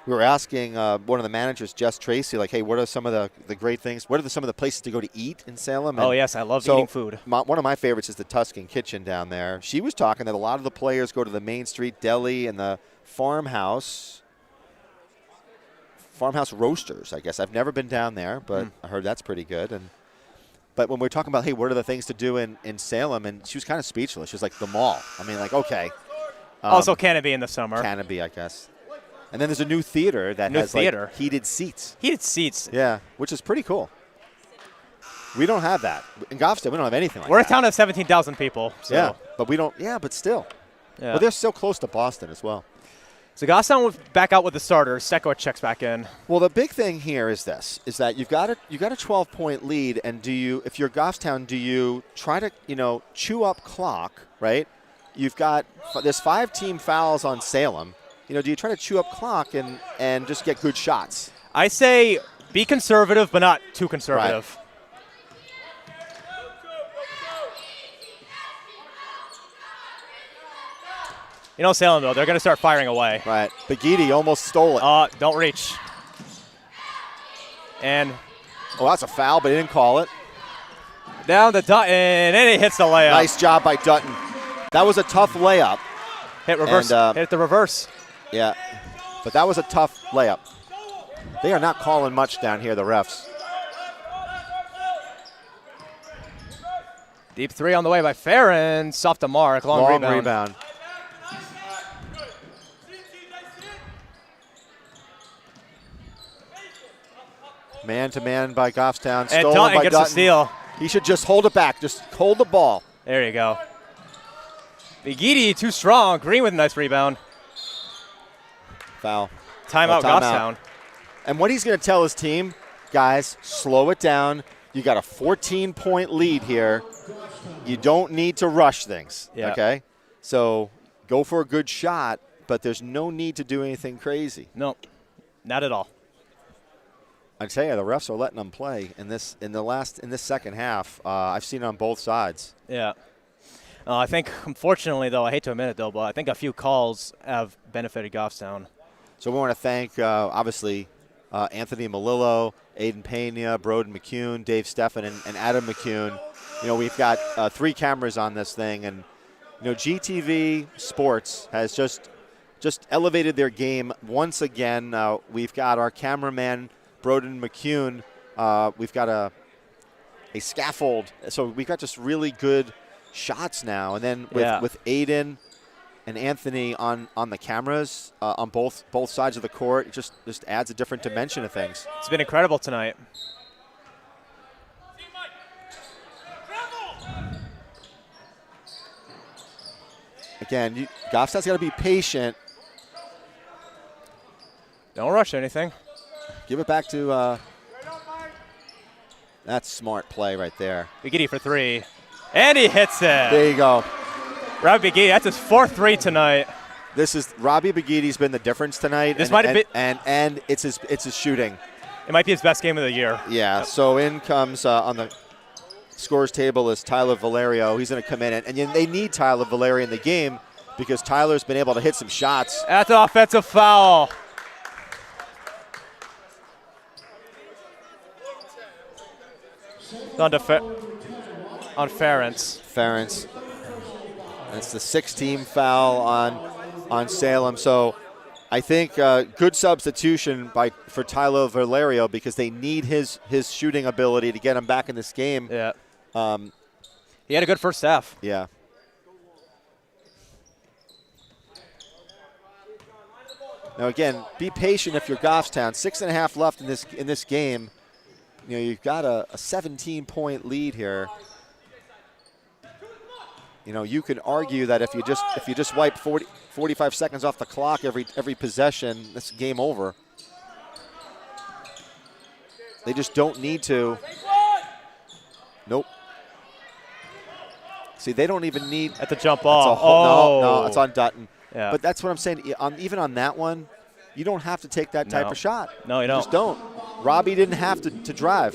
we were asking one of the managers, Jess Tracy, like, hey, what are some of the great things? What are some of the places to go to eat in Salem? And oh, yes, I love eating food. One of my favorites is the Tuscan Kitchen down there. She was talking that a lot of the players go to the Main Street Deli and the Farmhouse Roasters, I guess. I've never been down there, but I heard that's pretty good. But when we're talking about, hey, what are the things to do in Salem, and she was kind of speechless. She was like, the mall. I mean, like, okay. Also, Canopy in the summer. Canopy, I guess. And then there's a new theater that has like heated seats. Heated seats. Yeah, which is pretty cool. We don't have that. In Goffstown, we don't have anything like that. We're a town of 17,000 people. So. Yeah, but we don't. Yeah, but still. Yeah. But they're still close to Boston as well. So Goffstown will back out with the starters. Seko checks back in. Well, the big thing here is this: is that you've got a 12-point lead, and if you're Goffstown, do you try to chew up clock, right? You've got there's 5 team fouls on Salem. Do you try to chew up clock and just get good shots? I say be conservative, but not too conservative. Right. Salem, though, they're going to start firing away. Right. Bagidi almost stole it. Don't reach. And that's a foul, but he didn't call it. Down to Dutton, and he hits the layup. Nice job by Dutton. That was a tough layup. Hit reverse. Hit the reverse. Yeah, but that was a tough layup. They are not calling much down here, the refs. Deep three on the way by Ferentz. Off the mark. Long rebound. Man-to-man by Goffstown. And Stolen Dutton by gets Dutton. the steal. He should just hold it back. Just hold the ball. There you go. Bigidi too strong. Green with a nice rebound. Foul. Timeout, Goffstown. And what he's going to tell his team, guys, slow it down. You got a 14-point lead here. You don't need to rush things, okay? So go for a good shot, but there's no need to do anything crazy. No, not at all. I tell you, the refs are letting them play in this second half. I've seen it on both sides. Yeah. I think, unfortunately, though, I hate to admit it, though, but I think a few calls have benefited Goffstown. So we want to thank, obviously, Anthony Malillo, Aiden Pena, Broden McCune, Dave Steffen, and Adam McCune. You know, we've got 3 cameras on this thing, and you know, GTV Sports has just elevated their game once again. We've got our cameraman Broden McCune. We've got a scaffold, so we've got just really good shots now. And then with Aiden and Anthony on the cameras on both sides of the court, it just adds a different dimension of things. It's been incredible tonight. Again, Goffstown's got to be patient. Don't rush anything. Give it back to that's smart play right there. Bigidi for 3. And he hits it. There you go. Robbie Bigidi, that's his 4th 3 tonight. This is Robbie Bigidi's been the difference tonight. This might have been, and it's his shooting. It might be his best game of the year. Yeah. Yep. So in comes on the scores table is Tyler Valerio. He's going to come in, and they need Tyler Valerio in the game because Tyler's been able to hit some shots. That's an offensive foul. On Ferentz. Ferentz. That's the 6th-team foul on Salem. So I think good substitution for Tyler Valerio because they need his shooting ability to get him back in this game. Yeah. He had a good first half. Yeah. Now again, be patient if you're Goffstown. 6.5 left in this game. You know, you've got a 17-point lead here. You know, you could argue that if you just wipe 45 seconds off the clock every possession, that's game over. They just don't need to. Nope. See, they don't even need. At the jump ball. No, it's on Dutton. Yeah. But that's what I'm saying. Even on that one, you don't have to take that type of shot. No, you don't. Just don't. Robbie didn't have to drive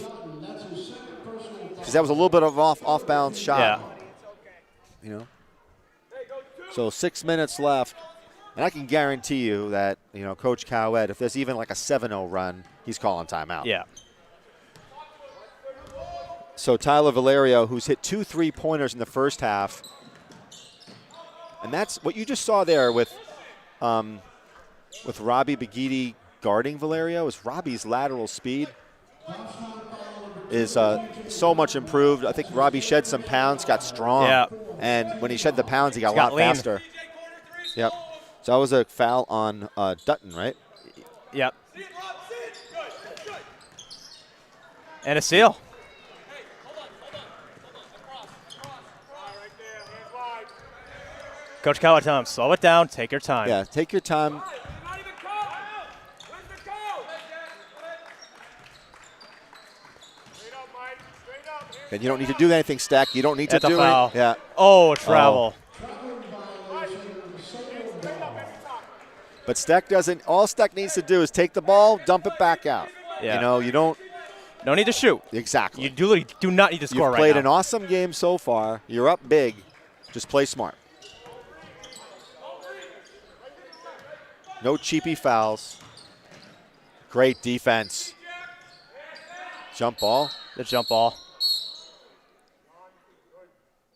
because that was a little bit of off-balance shot. Yeah. You know. So 6 minutes left, and I can guarantee you that Coach Cowett, if there's even like a 7-0 run, he's calling timeout. Yeah. So Tyler Valerio, who's hit 2 3-pointers in the first half, and that's what you just saw there with Robbie Bigidi guarding Valerio. Is Robbie's lateral speed is so much improved. I think Robbie shed some pounds, got strong. Yeah. And when he shed the pounds, he got a lot lean. faster. Yep. So that was a foul on Dutton, right? Yep. And a steal. Coach Cowett telling him, slow it down, take your time. Yeah, take your time. And you don't need to do anything, Stack. You don't need to do it. Yeah. Oh, travel. But Stack doesn't. All Stack needs to do is take the ball, dump it back out. Yeah. You don't. No need to shoot. Exactly. You do not need to score right now. You've played an awesome game so far. You're up big. Just play smart. No cheapy fouls. Great defense. Jump ball. The jump ball.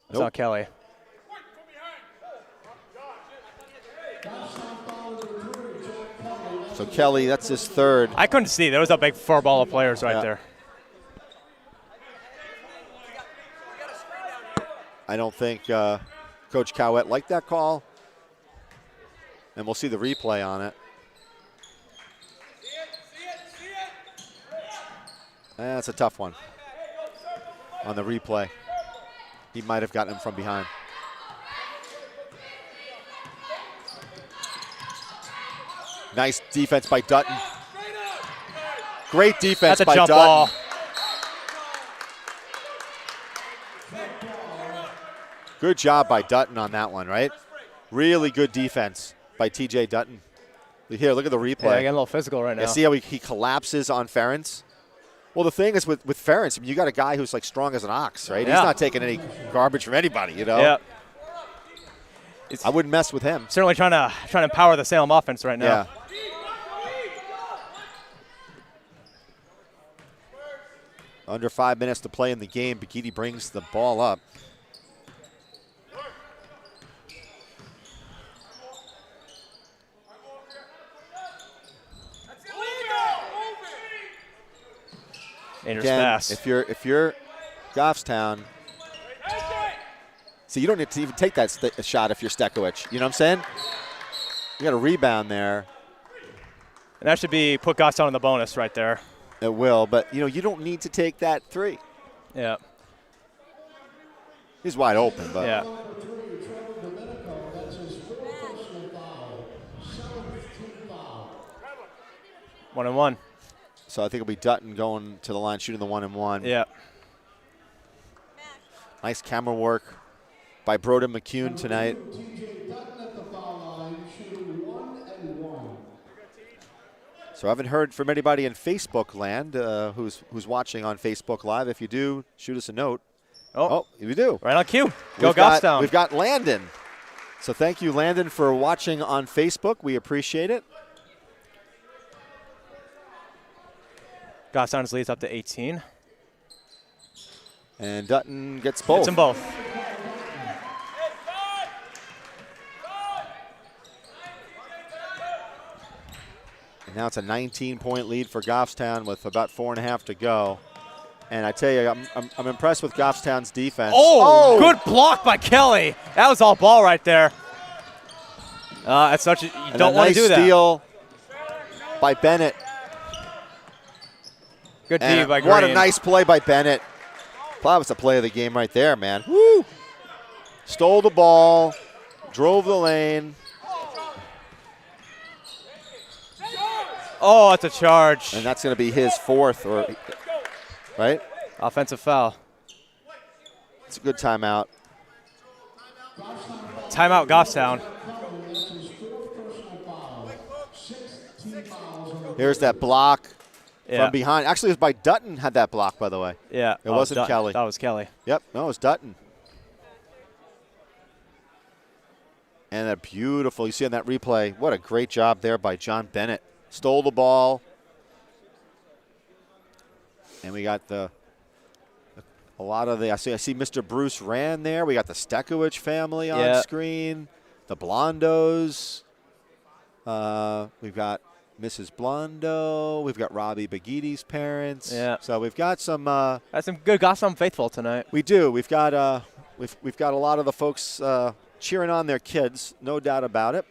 It's on Kelly. So Kelly, that's his third. I couldn't see. There was a big 4 ball of players right there. I don't think Coach Cowett liked that call. And we'll see the replay on it. That's a tough one on the replay. He might have gotten him from behind. Nice defense by Dutton. Great defense by jump Dutton. Ball. Good job by Dutton on that one, right? Really good defense by TJ Dutton. Here, look at the replay. Yeah, getting a little physical right now. Yeah, see how he collapses on Ferentz? Well, the thing is with Ferentz, I mean, you got a guy who's like strong as an ox, right? Yeah. He's not taking any garbage from anybody, you know? Yeah. I wouldn't mess with him. Certainly trying to empower the Salem offense right now. Yeah. Under 5 minutes to play in the game. Bikiti brings the ball up. Dangerous Again, pass. if you're Goffstown, see, you don't need to even take that shot if you're Stekowicz. You know what I'm saying? You got a rebound there. And that should be put Goffstown in the bonus right there. It will, but you know you don't need to take that three. Yeah. He's wide open, but Yeah. One and one. so I think it'll be Dutton going to the line, shooting the 1-and-1. Yeah. Nice camera work by Broden McCune tonight. So I haven't heard from anybody in Facebook land who's watching on Facebook Live. If you do, shoot us a note. Oh, we do. Right on cue. Go Goffstown. Goffstown. We've got Landon. So thank you, Landon, for watching on Facebook. We appreciate it. Goffstown's leads up to 18. And Dutton gets both. Gets them both. And now it's a 19-point lead for Goffstown with about 4.5 to go. And I tell you, I'm impressed with Goffstown's defense. Oh, good block by Kelly. That was all ball right there. That's such a, you don't want to do that. Nice steal by Bennett. Good D And by Green. what a nice play by Bennett. That was the play of the game right there, man. Woo! Stole the ball, drove the lane. Oh, it's a charge. And that's going to be his fourth, right? Offensive foul. It's a good timeout. Timeout Goffstown. Here's that block Yeah. from behind. Actually, it was by Dutton had that block, by the way. Yeah. It wasn't Dutton. Kelly. That was Kelly. Yep, no, it was Dutton. And that beautiful, you see on that replay, what a great job there by John Bennett. Stole the ball. And we got a lot of I see Mr. Bruce Rand there. We got the Stekowicz family on screen. The Blondos. We've got Mrs. Blondo. We've got Robbie Bagiti's parents. Yeah. So we've got some. That's some good Goffstown faithful tonight. We do. We've got we've got a lot of the folks cheering on their kids, no doubt about it.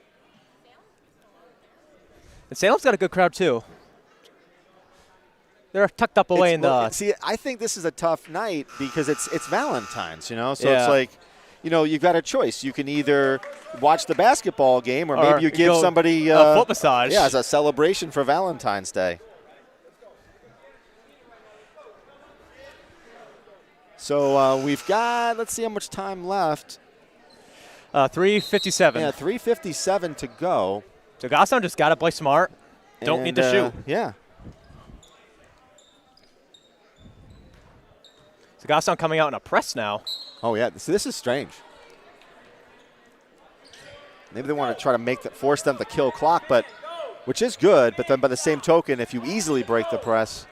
And Salem's got a good crowd too. They're tucked up away in the. See, I think this is a tough night because it's Valentine's, you know. So Yeah. it's like, you know, you've got a choice. You can either watch the basketball game, or maybe you give somebody a foot massage. Yeah, as a celebration for Valentine's Day. So we've got. Let's see how much time left. 3:57. Yeah, 3:57 to go. So Goffstown just got to play smart. Don't need to shoot. Yeah. So Goffstown coming out in a press now. Oh yeah. So this is strange. Maybe they want to try to force them to kill clock, which is good. But then by the same token, if you easily break the press,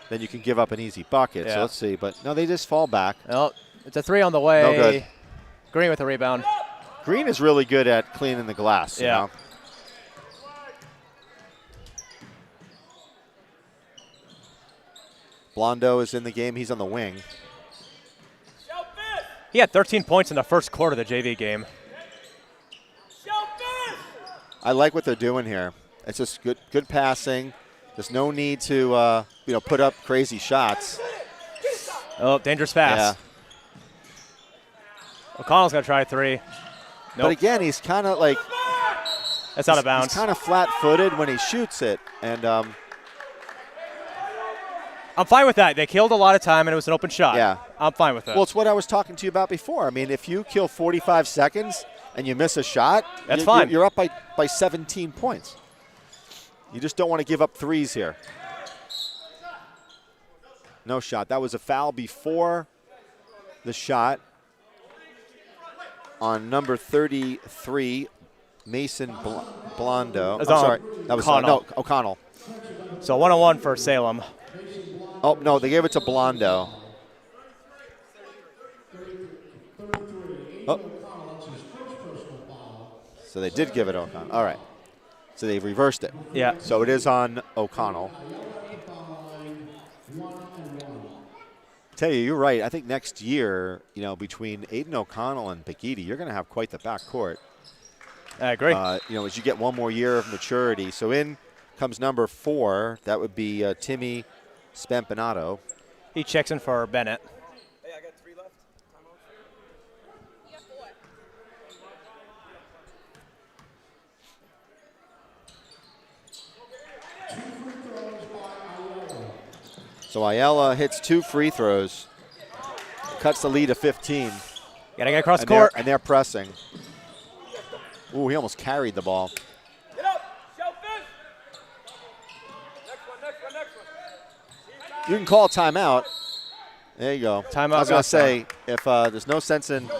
then you can give up an easy bucket. Yeah. So let's see. But no, they just fall back. Oh, it's a three on the way. No good. Green with a rebound. Green is really good at cleaning the glass. Yeah. You know? Blondo is in the game. He's on the wing. He had 13 points in the first quarter of the JV game. I like what they're doing here. It's just good passing. There's no need to put up crazy shots. Oh, dangerous pass. Yeah. O'Connell's going to try 3. Nope. But again, he's kind of like that's out of bounds. He's kind of flat-footed when he shoots it, and I'm fine with that. They killed a lot of time, and it was an open shot. Yeah, I'm fine with that. Well, it's what I was talking to you about before. I mean, if you kill 45 seconds and you miss a shot, that's fine. You're up by 17 points. You just don't want to give up threes here. No shot. That was a foul before the shot on number 33, Mason Blondo. I'm sorry. That was O'Connell. So 1-on-1 for Salem. Oh, no, they gave it to Blondo. Oh. So they did give it to O'Connell. All right. So they've reversed it. Yeah. So it is on O'Connell. Tell you, you're right. I think next year, between Aiden O'Connell and Baghetti, you're going to have quite the backcourt. I agree. As you get one more year of maturity. So in comes number 4. That would be Timmy Spampinato. He checks in for Bennett. Hey, I got 3 left. So Ayala hits 2 free throws, cuts the lead to 15. Gotta get across the court. And they're pressing. Ooh, he almost carried the ball. Get up, shellfish. Next one. You can call a timeout. There you go. Timeout. I was going to say, if there's no sense in.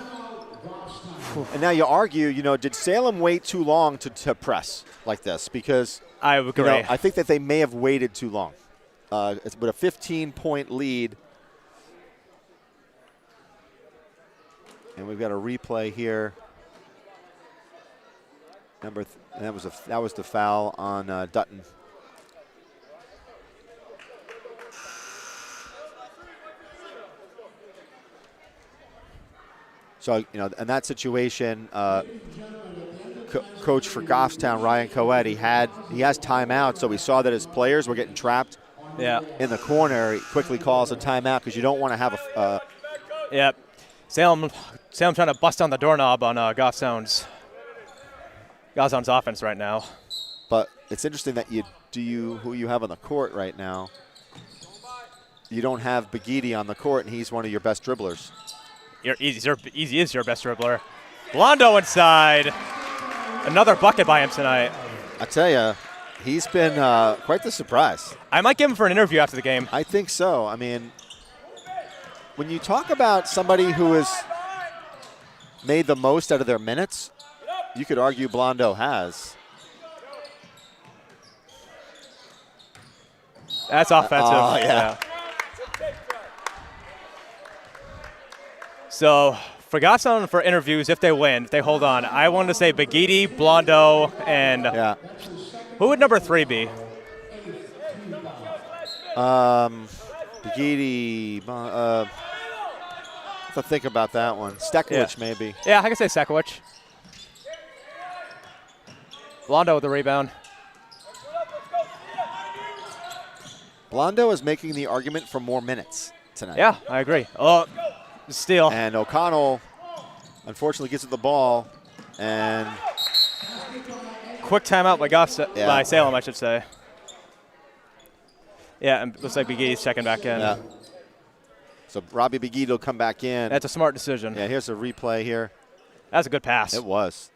And now you argue, did Salem wait too long to press like this? Because I agree. I think that they may have waited too long. It's but a 15-point lead. And we've got a replay here. And that was the foul on Dutton. So, in that situation, coach for Goffstown, Ryan Coed, he has timeout, so we saw that his players were getting trapped in the corner. He quickly calls a timeout because you don't want to have a Yep. Salem trying to bust down the doorknob on Goffstown's offense right now. But it's interesting that who you have on the court right now, you don't have Baghetti on the court, and he's one of your best dribblers. Easy is your best dribbler. Blondo inside. Another bucket by him tonight. I tell you, he's been quite the surprise. I might give him for an interview after the game. I think so. I mean, when you talk about somebody who has made the most out of their minutes, you could argue Blondo has. That's offensive. Oh, yeah. So, for Goffstown for interviews, if they win, if they hold on, I wanted to say Baghetti, Blondo, and who would number 3 be? Baghetti, have to think about that one. Stekowicz, maybe. Yeah, I can say Stekowicz. Blondo with the rebound. Blondo is making the argument for more minutes tonight. Yeah, I agree. Oh, steal. And O'Connell, unfortunately, gets at the ball. And quick timeout by Salem, I should say. Yeah, and looks like Baghetti's checking back in. Yeah. So Robbie Baghetti will come back in. That's a smart decision. Yeah, here's a replay here. That's a good pass. It was.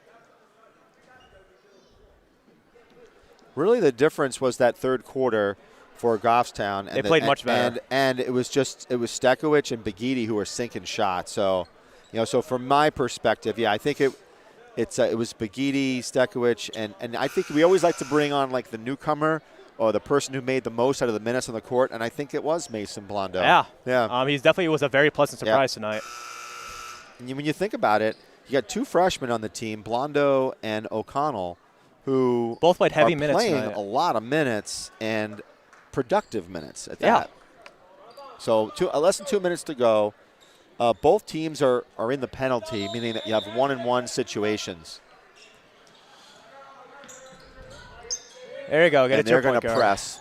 Really, the difference was that third quarter for Goffstown. They played much better. And it was Stekowicz and Baghetti who were sinking shots. So, so from my perspective, I think it was Baghetti, Stekowicz, and I think we always like to bring on like the newcomer or the person who made the most out of the minutes on the court, and I think it was Mason Blondo. Yeah. He definitely was a very pleasant surprise tonight. And when you think about it, you got 2 freshmen on the team, Blondo and O'Connell, who both played heavy minutes playing tonight. A lot of minutes and productive minutes at that. So less than 2 minutes to go, both teams are in the penalty, meaning that you have 1-and-1 situations. There you go. Get And it to your they're going point to guard. press.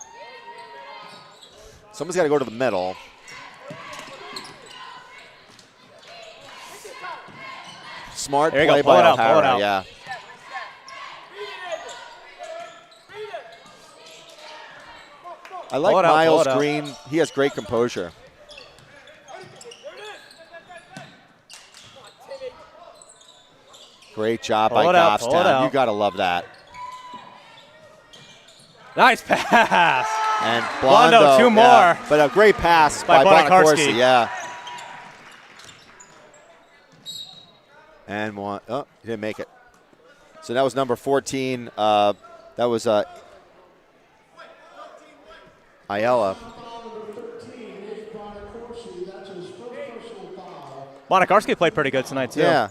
Someone's got to go to the middle. Smart There you go. play Pull it by out, pull it O'Hara, out. yeah. I like Pull it out, pull Miles it out. Green. He has great composure. Great job by Pull it out, pull it Goffstown. out. You got to love that. Nice pass. And Blondo, Blondo, two more. yeah, but a great pass By by Bonacorski. Bonacorski, yeah. And one, oh, he didn't make it. So that was number 14. That was Ayala. Bonacorski played pretty good tonight, too. Yeah.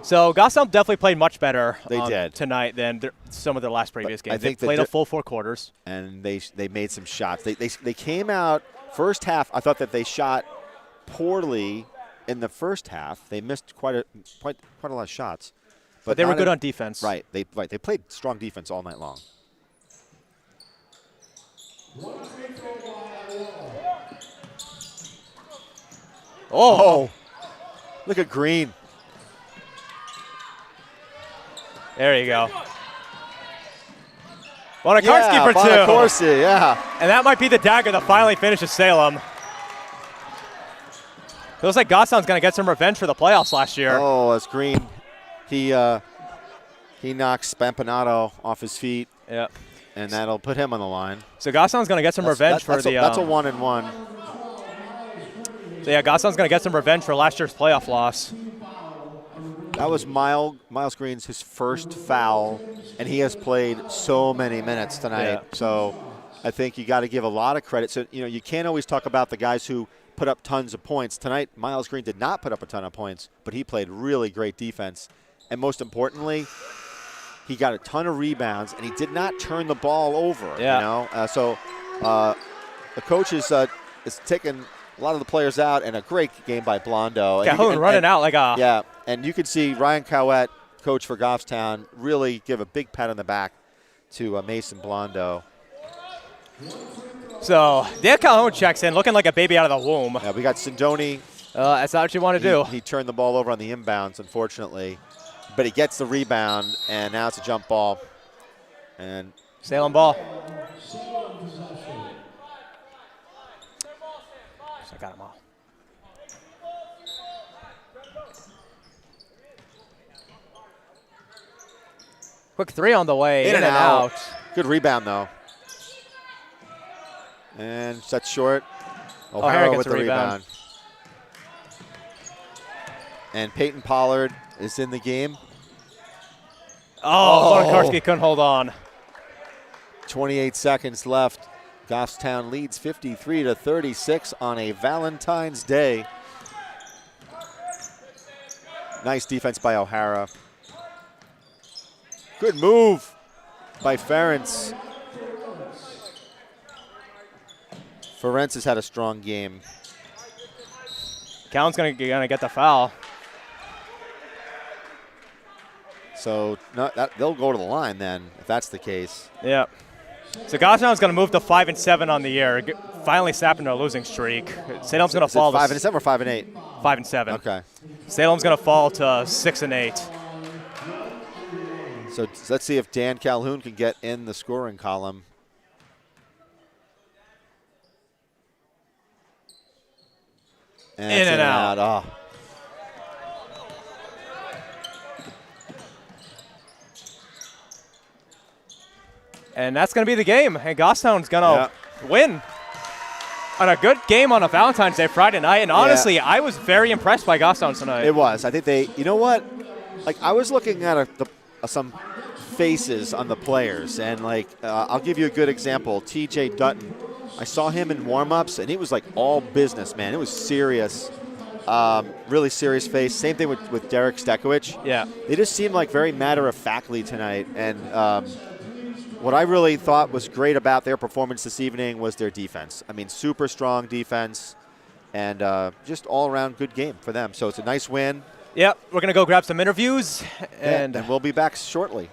So Goffstown definitely played much better They did. tonight than some of their last previous games. I think they played a full 4 quarters. And they made some shots. They came out first half. I thought that they shot poorly in the first half. They missed quite a lot of shots. But they were not good in- on defense. Right. They played strong defense all night long. Oh, Look at Green. there you go. Bonacorski for 2. Bonacorski, yeah. And that might be the dagger that finally finishes Salem. Feels like Goffstown's going to get some revenge for the playoffs last year. Oh, as Green, he knocks Spampanato off his feet, Yeah. and that'll put him on the line. So Goffstown's going to get some revenge for the. That's a 1-and-1. So yeah, Goffstown's going to get some revenge for last year's playoff loss. That was Miles Green's his first foul, and he has played so many minutes tonight. Yeah. So I think you got to give a lot of credit. So you can't always talk about the guys who put up tons of points. Tonight, Miles Green did not put up a ton of points, but he played really great defense. And most importantly, he got a ton of rebounds, and he did not turn the ball over. Yeah. So the coach is taking a lot of the players out, and a great game by Blondo. Calhoun running out like a. Yeah, and you could see Ryan Cowett, coach for Goffstown, really give a big pat on the back to Mason Blondo. So Dan Calhoun checks in, looking like a baby out of the womb. Yeah, we got Sindoni. That's not what you want to do. He turned the ball over on the inbounds, unfortunately. But he gets the rebound, and now it's a jump ball. And Salem ball. I got them all. Quick 3 on the way. in and out. Good rebound, though. And set short. O'Hara gets with a the rebound. rebound. And Peyton Pollard is in the game. Oh, Bonacorski couldn't hold on. 28 seconds left. Goffstown leads 53-36 on a Valentine's Day. Nice defense by O'Hara. Good move by Ferencz. Ferencz has had a strong game. Calhoun's gonna get the foul. So they'll go to the line then, if that's the case. Yeah. So Goffstown's going to move to 5-7 on the year, finally snapping their losing streak. Salem's going to fall to 5-7 or 5-8? 5-7. Okay. Salem's going to fall to 6-8. So let's see if Dan Calhoun can get in the scoring column. And it's In and out. Oh. And that's going to be the game. And Goffstown's going to win. On a good game on a Valentine's Day Friday night. And honestly, I was very impressed by Goffstown tonight. It was. I think they, you know what? Like, I was looking at some faces on the players. And, I'll give you a good example. TJ Dutton. I saw him in warm-ups, and it was, all business, man. It was serious. Really serious face. Same thing with Derek Stekowicz. Yeah. They just seemed like very matter-of-factly tonight. And What I really thought was great about their performance this evening was their defense. I mean, super strong defense and just all-around good game for them. So it's a nice win. Yep, we're going to go grab some interviews. And we'll be back shortly.